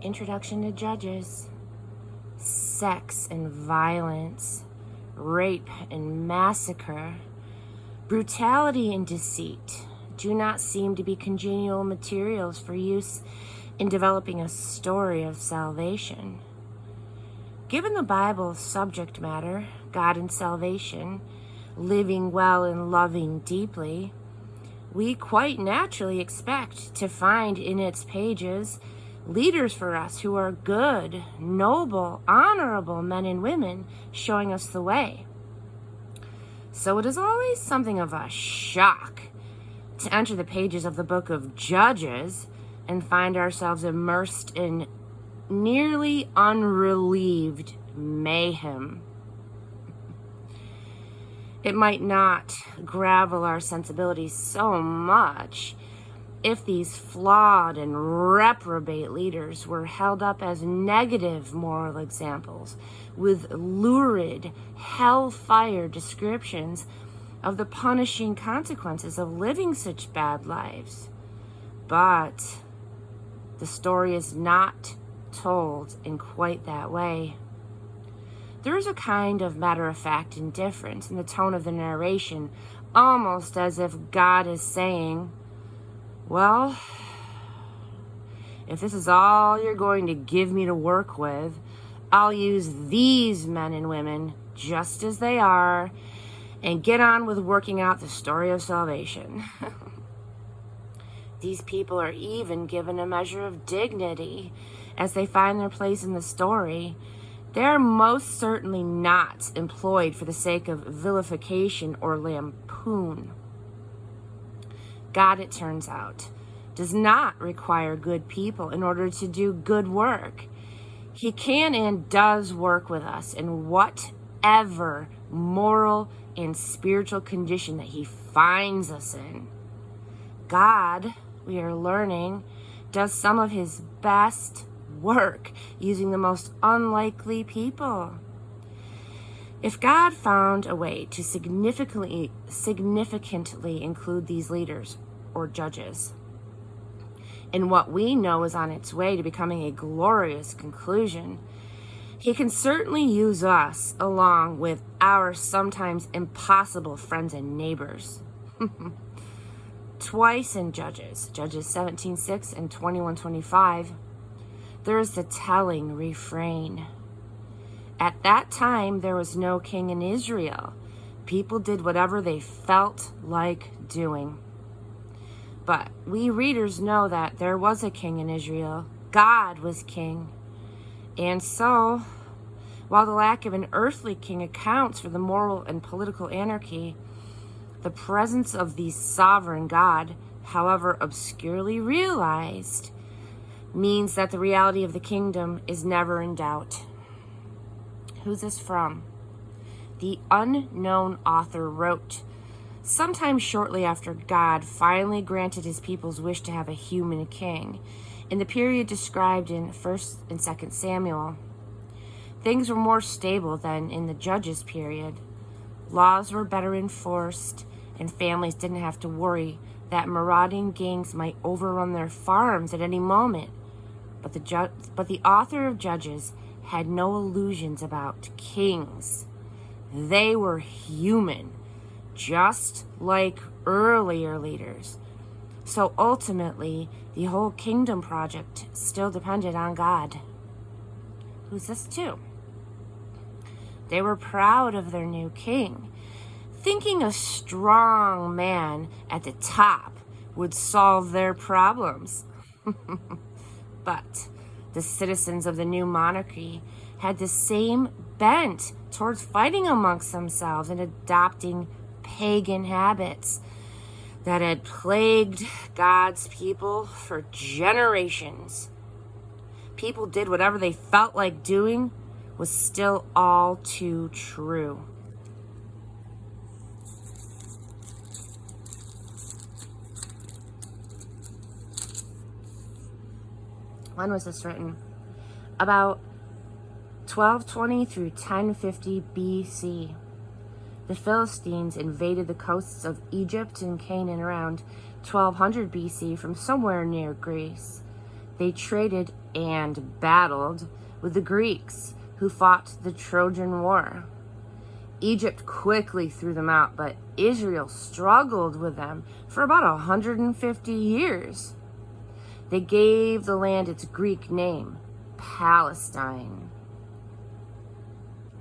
Introduction to Judges. Sex and violence, rape and massacre, brutality and deceit do not seem to be congenial materials for use in developing a story of salvation. Given the Bible's subject matter, God and salvation, living well and loving deeply, we quite naturally expect to find in its pages leaders for us who are good, noble, honorable men and women showing us the way. So it is always something of a shock to enter the pages of the book of Judges and find ourselves immersed in nearly unrelieved mayhem. It might not gravel our sensibilities so much if these flawed and reprobate leaders were held up as negative moral examples with lurid, hellfire descriptions of the punishing consequences of living such bad lives. But the story is not told in quite that way. There is a kind of matter-of-fact indifference in the tone of the narration, almost as if God is saying, well, if this is all you're going to give me to work with, I'll use these men and women just as they are and get on with working out the story of salvation. These people are even given a measure of dignity as they find their place in the story. They're most certainly not employed for the sake of vilification or lampoon. God, it turns out, does not require good people in order to do good work. He can and does work with us in whatever moral and spiritual condition that He finds us in. God, we are learning, does some of His best work using the most unlikely people. If God found a way to significantly include these leaders or judges in what we know is on its way to becoming a glorious conclusion, He can certainly use us along with our sometimes impossible friends and neighbors. Twice in Judges 17:6 and 21:25, there is the telling refrain. At that time, there was no king in Israel. People did whatever they felt like doing. But we readers know that there was a king in Israel. God was king. And so, while the lack of an earthly king accounts for the moral and political anarchy, the presence of the sovereign God, however obscurely realized, means that the reality of the kingdom is never in doubt. Who's this from? The unknown author wrote, sometime shortly after God finally granted His people's wish to have a human king, in the period described in 1st and 2nd Samuel. Things were more stable than in the Judges period. Laws were better enforced, and families didn't have to worry that marauding gangs might overrun their farms at any moment. But the author of Judges had no illusions about kings. They were human, just like earlier leaders. So ultimately, the whole kingdom project still depended on God. Who's this to? They were proud of their new king, thinking a strong man at the top would solve their problems. But the citizens of the new monarchy had the same bent towards fighting amongst themselves and adopting pagan habits that had plagued God's people for generations. People did whatever they felt like doing was still all too true. When was this written? About 1220 through 1050 BC. The Philistines invaded the coasts of Egypt and Canaan around 1200 BC from somewhere near Greece. They traded and battled with the Greeks, who fought the Trojan War. Egypt quickly threw them out, but Israel struggled with them for about 150 years. They gave the land its Greek name, Palestine.